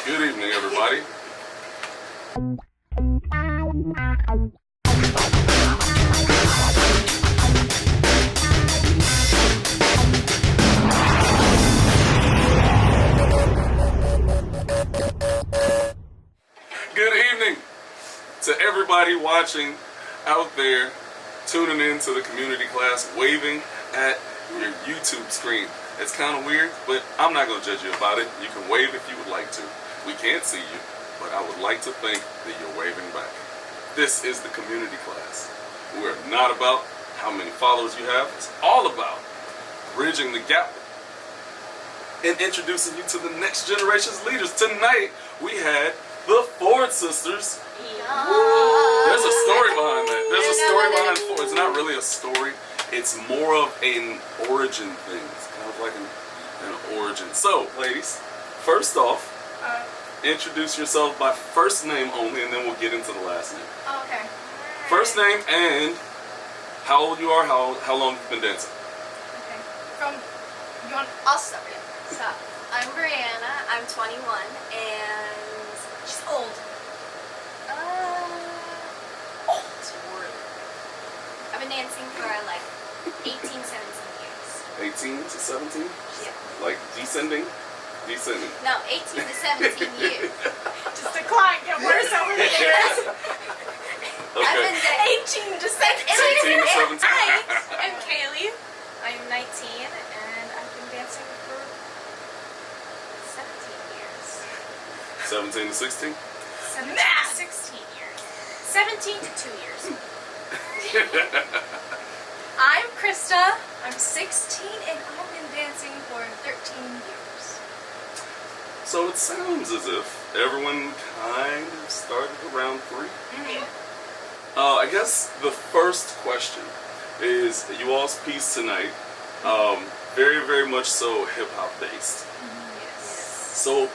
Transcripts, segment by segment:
Good evening, everybody. Good evening to everybody watching out there, tuning in to the community class, waving at your YouTube screen. It's kind of weird, but I'm not going to judge you about it. You can wave if you would like to. We can't see you, but I would like to think that you're waving back. This is the community class. We're not about how many followers you have. It's all about bridging the gap and introducing you to the next generation's leaders. Tonight, we had the Ford sisters. There's a story behind that. There's a story behind Ford. It's not really a story. It's more of an origin thing. It's kind of like an origin. So, ladies, first off, introduce yourself by first name only, and then we'll get into the last name. Oh, okay. First name and how old you are, how long you've been dancing. Okay. I'll start it. So, I'm Brianna, I'm 21, and she's old. Old. I've been dancing for like 18, 17 years. 18 to 17? Yeah. Like descending? Descending. No, 18 to 17 years. Just decline, get worse over the years. I've Okay. been 18 to 17. 18 to 17. I'm Kaylee. I'm 19 and I've been dancing for 17 years. 17 to 16? 16 years. 17 to 2 years. I'm Krista. I'm 16 and I've been dancing for 13 years. So it sounds as if everyone kind of started around 3. Mm-hmm. I guess the first question is you all's piece tonight, very, very much so hip-hop based. Yes. So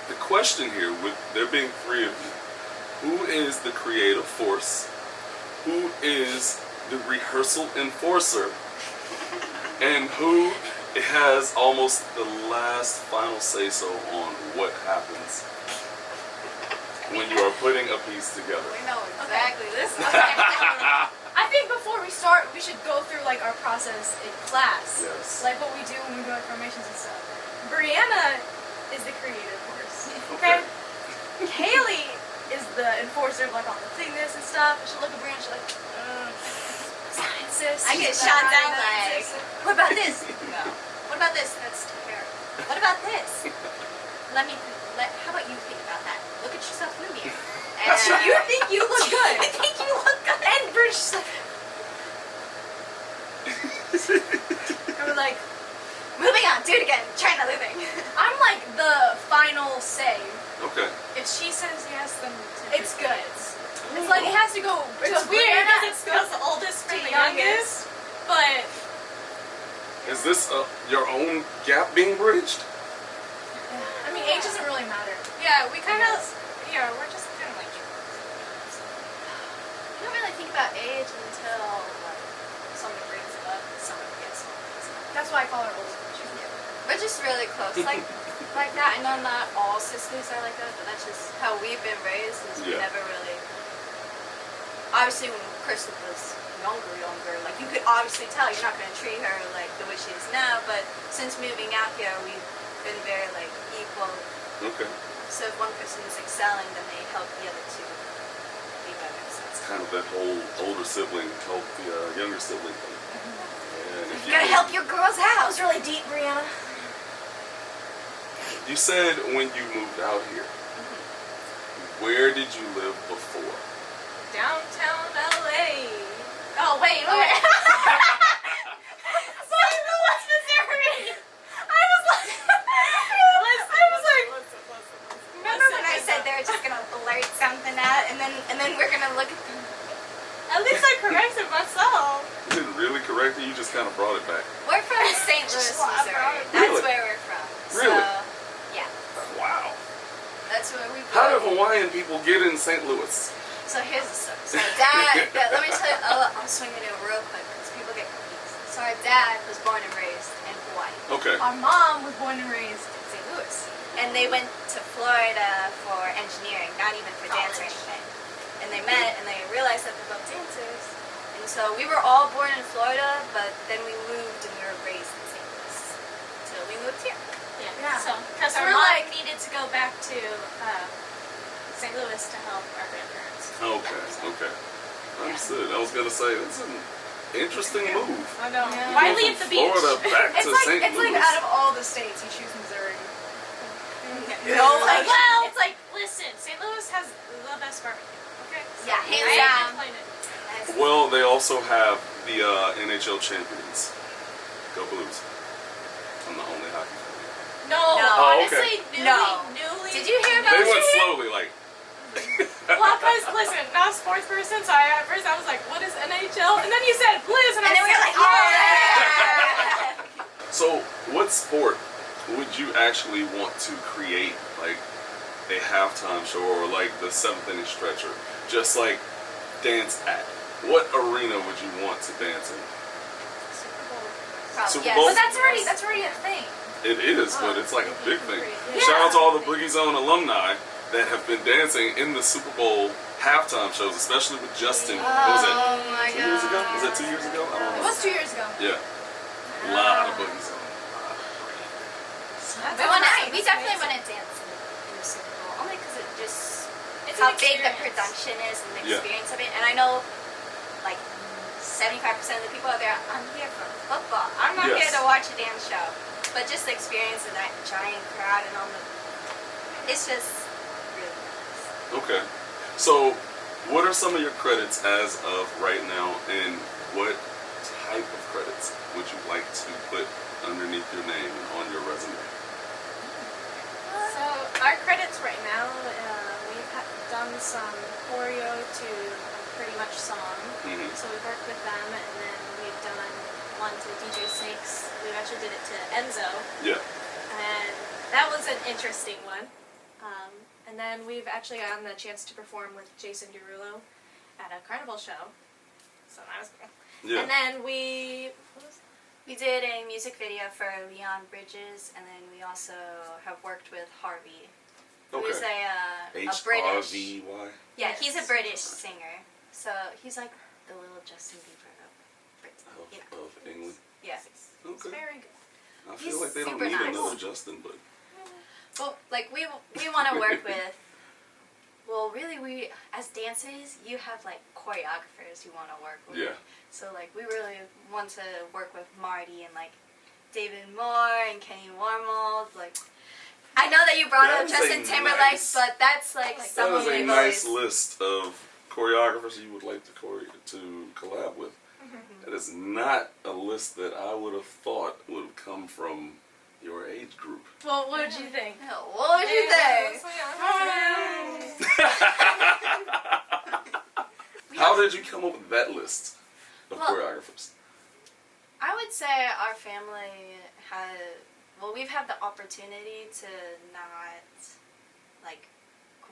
the question here, with there being 3 of you, who is the creative force? Who is the rehearsal enforcer? And who has almost the last final say-so on what happens when you are putting a piece together? We know exactly this. I think before we start, we should go through like our process in class. Yes. Like what we do when we do like formations and stuff. Brianna is the creative force. Okay. Kaylee is the enforcer of like all the thingness and stuff. She'll look at Brianna, she's like, scientist. I get she's shot like, down "Right, like, what about this? No. What about this? That's terrible. What about this? How about you think about that? Look at yourself in the mirror. And You think you look good. I think you look good. And British like, I was like, Moving on, do it again. Try another thing. I'm like the final say. Okay. If she says yes, then it's good. It's like it has to go. It's weird because it goes the oldest to the youngest. But Is this your own gap being bridged? I mean, age doesn't really matter. Yeah, we kind of. Yeah, we're just kind of like. You don't really think about age until like someone brings it up. Someone gets it. That's why I call her old. We're just really close, like that. I know not all sisters are like that, but that's just how we've been raised. Is we Yeah. never really. Obviously, when Krista was younger, like you could obviously tell you're not going to treat her like the way she is now. But since moving out here, we've been very like equal. Okay. So if one person is excelling, then they help the other two be better. So it's Kind of that whole older sibling help the younger sibling thing. And if you gotta help your girls That out. was really deep, Brianna. You said when you moved out here, where did you live before? Downtown LA. Oh wait. St. Louis, Missouri. I was like, Remember when I said they were just gonna blurt something out, and then we're gonna look at them. at least I corrected myself. You didn't really correct it, you just kind of brought it back. We're from St. Louis, Just laugh Missouri. about it. That's Really? where we're from. Really? So, yeah, Wow. that's where we How do grew up. Hawaiian people get in St. Louis? So here's the story. So Dad, let me tell you, I'll swing it in real quick because people get confused. So our dad was born and raised in Hawaii. Okay. Our mom was born and raised in St. Louis. And they went to Florida for engineering, not even for dance or College. anything. And they met and they realized that they're both dancers. And so we were all born in Florida, but then we moved and we were raised in St. Louis. So we moved here. Yeah. So, because So our we're mom like- needed to go back to St. Louis to help our grandparents. Okay. Understood. I was gonna say that's an interesting move. I know. Yeah. Why Go leave from the beach? Florida back It's to like St. it's Louis. like out of all the states, you choose Missouri. Yeah. No, It's like, well, it's like, listen, St. Louis has the best barbecue. Okay. Yeah, hands I down. ain't complaining. Well, they also have the NHL champions. Go Blues. I'm the only hockey fan. No, No. Oh, okay. honestly, newly. Did you hear about They it? went slowly, like. Well, because listen, not a sports person, so at first I was like, what is NHL? And then you said Blues, and And I then we was were like, yeah! So, what sport would you actually want to create, like a halftime show or like the seventh inning stretcher? Just like dance at. What arena would you want to dance in? Probably, Super yes. Bowl? But that's already a thing. It is, but it's like a big thing. Yeah. Shout out to all the Boogiezone alumni that have been dancing in the Super Bowl halftime shows, especially with Justin. What was it? Oh my 2 years ago? God. Was that 2 years ago? I don't It know. was 2 years ago. Yeah. A lot of Boogiezone. We definitely want to dance in the Super Bowl, only because it just It's how an big the experience. production is and the Yeah. experience of it. And I know, like, 75% of the people out there, I'm here for football. I'm not Yes. here to watch a dance show. But just the experience of that giant crowd and all the, it's just really nice. Okay. So, what are some of your credits as of right now, and what type of credits would you like to put underneath your name and on your resume? So our credits right now, we've done some choreo to pretty much song. Mhm. So we've worked with them, and then we've done one to DJ Snakes. We actually did it to Enzo, Yeah. and that was an interesting one. And then we've actually gotten the chance to perform with Jason Derulo at a carnival show. So that was cool. Yeah. And then we did a music video for Leon Bridges, and then we also have worked with Harvey, who's Okay. a British. HRVY. Yeah, he's a Yes. British singer. So he's like the little Justin Bieber of Britain. You know. Of England. Yeah. it's Okay. very good. I He's feel like they don't super need nice. another Justin, but Well, like we want to work with. Well, really, we as dancers, you have like choreographers you want to work with. yeah. So like we really want to work with Marty and like David Moore and Kenny Warmold. Like I know that you brought That up is Justin a Timberlake, nice- but that's like That some That of is a my nice boys. list of choreographers you would like to collab with. That is not a list that I would have thought would have come from your age group. Well, what did you think? What would you think? How did you come up with that list of Well, choreographers? I would say our family had, well, we've had the opportunity to not, like,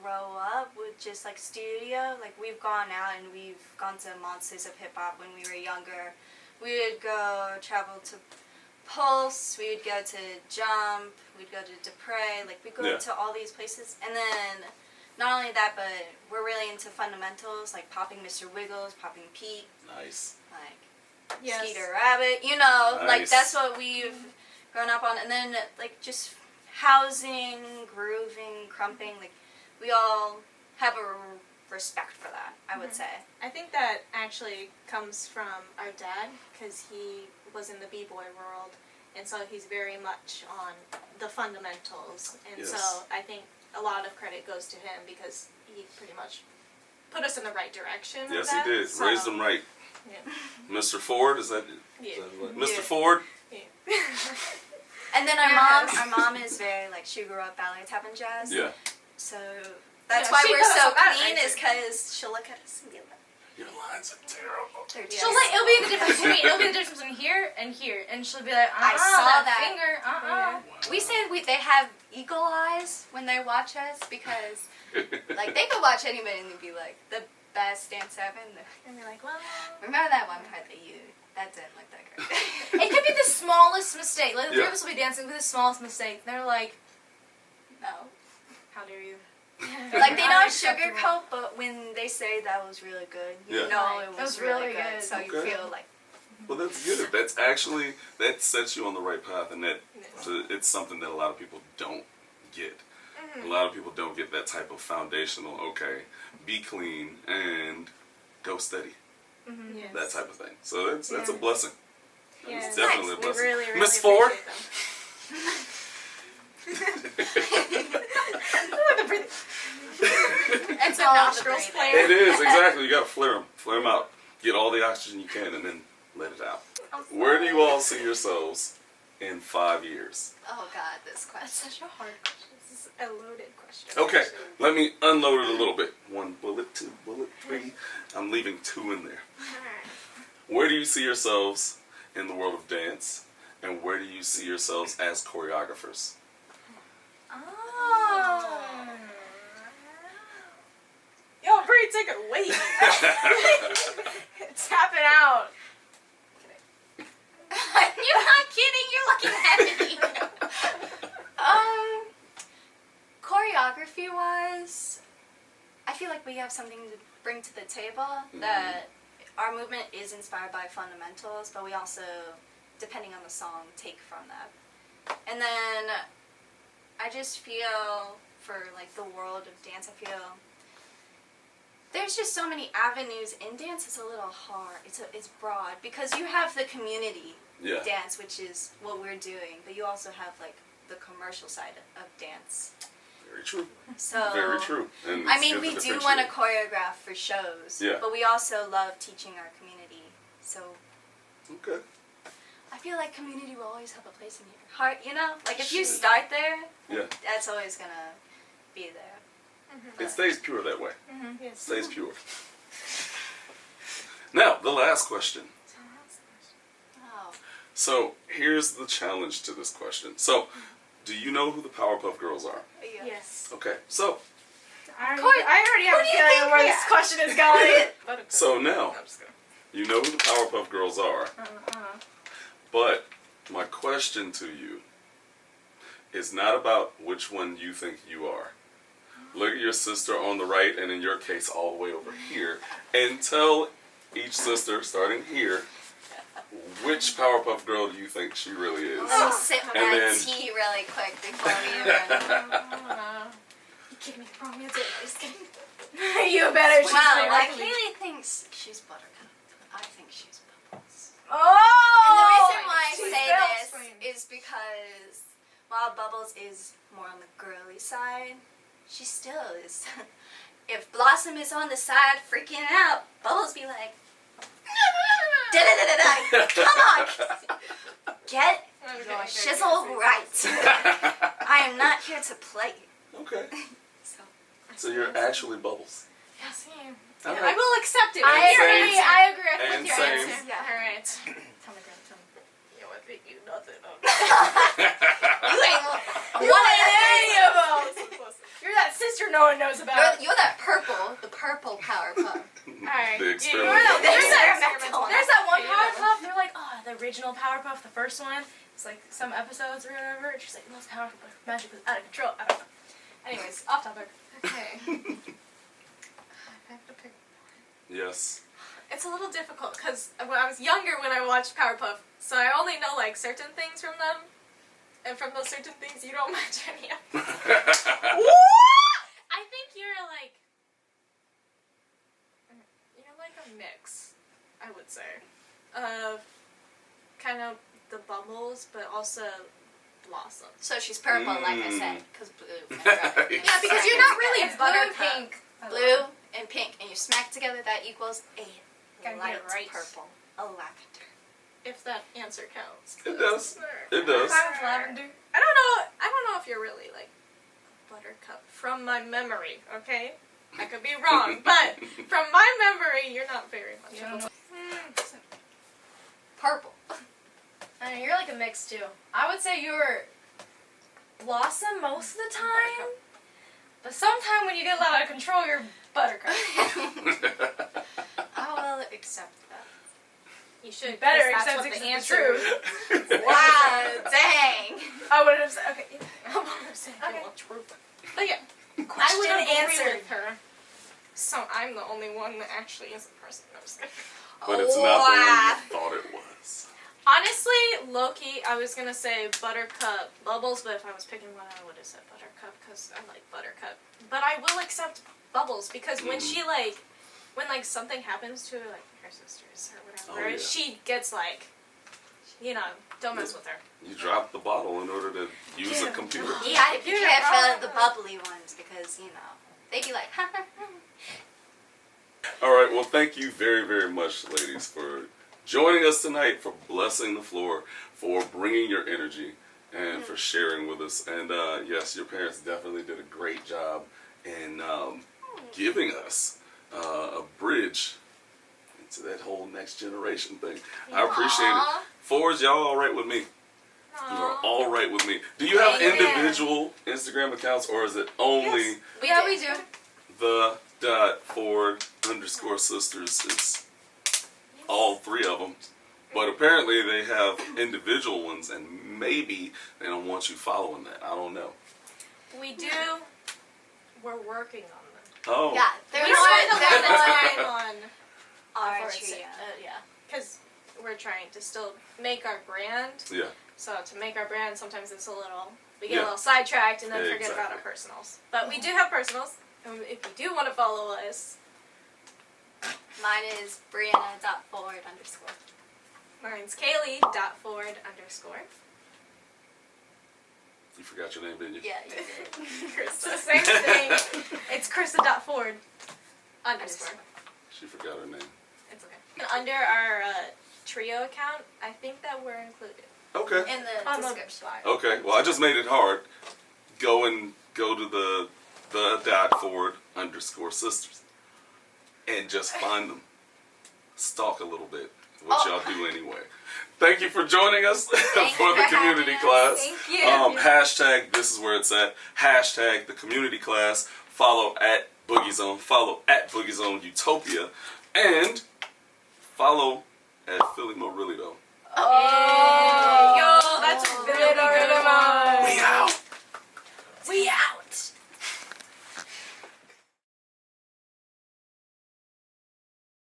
grow up with just, like, studio. Like, we've gone out and we've gone to Monsters of Hip Hop when we were younger. We would go travel to Pulse, we would go to Jump, we'd go to Dupre, like, we'd go Yeah. to all these places. And then, not only that, but we're really into fundamentals, like popping Mr. Wiggles, popping Pete, Nice. like, Yes. Skeeter Rabbit, you know, like Nice. that's what we've grown up on. And then like just housing, grooving, crumping, like we all have a respect for that, I would say. I think that actually comes from our dad, because he was in the b-boy world, and so he's very much on the fundamentals. And Yes. so I think a lot of credit goes to him, because he pretty much put us in the right direction. with Yes, that. he did. So, Raised them right. Yeah. Mr. Ford, is that Yeah. what- Mr. Yeah. Ford? And then our Yes. mom is very like, she grew up ballet, tap, and jazz. Yeah. So that's Yeah, why she we're put us so on that clean, right is because she'll look at us and be like, Your lines are terrible. they're She'll just- like, it'll be the difference between it'll be the difference between here and here, and she'll be like, I saw that. finger, We say they have eagle eyes when they watch us because, like, they could watch anybody and they'd be like, the best dance ever. And they're like, well, Remember that one part that didn't look that great. It could be the smallest mistake. Like the three Yeah. of us will be dancing with the smallest mistake. They're like, No. How dare you? Like, they don't Unacceptable. sugarcoat, but when they say that was really good, you Yeah. know Right. it That was was really really good. good. So you Okay. feel like, Well, that's good. That's actually, that sets you on the right path, and that Yes. it's something that a lot of people don't get. A lot of people don't get that type of foundational, okay, be clean and go steady, Yes. that type of thing. So that's a Yeah. blessing. Yes. It's definitely a We blessing. really, really Miss Ford? appreciate them. It's a all the nostrils breathing. flare. It is, exactly. You gotta flare them out. Get all the oxygen you can and then let it out. Where do you all see yourselves in 5 years? oh god, this That's question. such a hard question. This is a loaded question. Okay, let me unload it a little bit. 1 bullet, 2 bullet, 3. I'm leaving 2 in there. Alright. Where do you see yourselves in the world of dance? And where do you see yourselves as choreographers? Oh. Yo, Bree, take it away. Tap it out. You're not kidding, you're looking at me. Choreography wise, I feel like we have something to bring to the table, that our movement is inspired by fundamentals, but we also, depending on the song, take from that. And then I just feel, for like the world of dance, I feel there's just so many avenues in dance. It's a little hard. It's broad because you have the community Yeah. dance, which is what we're doing, but you also have like the commercial side of dance. Very true. So Very true. And I it's mean, good we to do want to differentiate. choreograph for shows, Yeah. but we also love teaching our community. So Okay. I feel like community will always have a place in your heart. You know, like if you Sure. start there, Yeah. that's always gonna be there. It stays pure that way. Yes. Stays pure. Now, the last question. Oh. So, here's the challenge to this question. So, do you know who the Powerpuff Girls are? Yeah. Yes. Okay. So, I already have a Who do you feeling think? where Yeah. this question is going. so now, I'm just gonna. you know who the Powerpuff Girls are, Uh-huh. but my question to you is not about which one you think you are. Look at your sister on the right, and in your case, all the way over here, and tell each sister, starting here, which Powerpuff Girl do you think she really is? Let me sip And my then- tea really quick before we even. You gave me the wrong answer. Just kidding. You better. choose Wow, my like ugly. Haley thinks she's Buttercup. I think she's Bubbles. Oh. And the reason why I She's say Bellswing. this is because while Bubbles is more on the girly side, she still is. If Blossom is on the side freaking out, Bubbles be like, da-da-da-da-da, come on, get your shizzle right. I am not here to play. Okay. So, So you're actually Bubbles. Yes, ma'am. All I right. will accept it. And I same. agree. I agree. I And with your same. answer. Yeah. All right. Tell me, Grandma. Tell me. You know what? You nothing. you ain't You one ain't of any of those. You're that sister no one knows about. You're that the purple Powerpuff. Alright. The There's experimental. that one Powerpuff. They're like, oh, the original Powerpuff, the first one. It's like some episodes or whatever. And she's like, the most powerful magic was out of control. I don't know. Anyways, off topic. Okay. I have to pick. Yes. It's a little difficult because when I was younger when I watched Powerpuff, so I only know like certain things from them, and from those certain things you don't match any of them. I think you're like a mix, I would say, of kind of the Bubbles, but also Blossom. So she's purple, like I said, because blue. And Yeah, red. Yeah, because you're not really It's a blue and Buttercup. pink. Blue and pink, and you smack together, that equals a Gotta get light it right. purple, a lavender. If that answer counts. It does. It does. Kind of lavender. I don't know if you're really like Buttercup from my memory, okay? I could be wrong, but from my memory, you're not very much of a Purple. I know, you're like a mix too. I would say you're Blossom most of the time, but sometime when you get a lot out of control, you're Buttercup. I will accept that. You should better Because that's accept what the the answer. Wow, dang. I would have said, okay, I would have said, Okay. well, truth. But yeah, I Question would agree answered. with her. So I'm the only one that actually is a person. No, I'm just kidding. But it's not the one you thought it was. Honestly, low-key, I was gonna say Buttercup Bubbles, but if I was picking one, I would have said Buttercup because I like Buttercup. But I will accept Bubbles because when she when something happens to like her sisters or whatever, Oh, yeah. she gets like, don't mess with her. You dropped the bottle in order to use a computer. You gotta be You're careful wrong. of the bubbly ones because, they be like, All right, well, thank you very, very much, ladies, for joining us tonight, for blessing the floor, for bringing your energy, and for sharing with us. And yes, your parents definitely did a great job in giving us a bridge into that whole next generation thing. I appreciate Aw. it. Forwards, y'all all right with me? You are all right with me. Do you have Amen. individual Instagram accounts, or is it only Yeah, we do. the _sisters? It's all three of them. But apparently they have individual ones, and maybe they don't want you following that. I don't know. We do. We're working on them. Oh. yeah, they're We not, spend a they're lot of not time on our our trio. yeah, because we're trying to still make our brand. Yeah. So to make our brand, sometimes we get Yeah. a little sidetracked and then Yeah, forget about our exactly. personals. But we do have personals, and if you do want to follow us, Mine is Brianna.forward_. mine's Kaylee.forward_. You forgot your name, didn't you? Yeah, you did. It's the same thing. It's Krista.forward_. She forgot her name. It's okay. And under our trio account, I think that we're included. Okay. In the On the description. bio. Okay. Well, I just made it hard. Go to the _sisters and just find them. Stalk a little bit, which y'all do anyway. Thank you for joining us Thank for you the for community having us. class. Thank you. Hashtag this is where it's at. Hashtag the community class. Follow at Boogiezone. Follow at Boogiezone Utopia. And follow at Philly Morillo. Oh. Yo!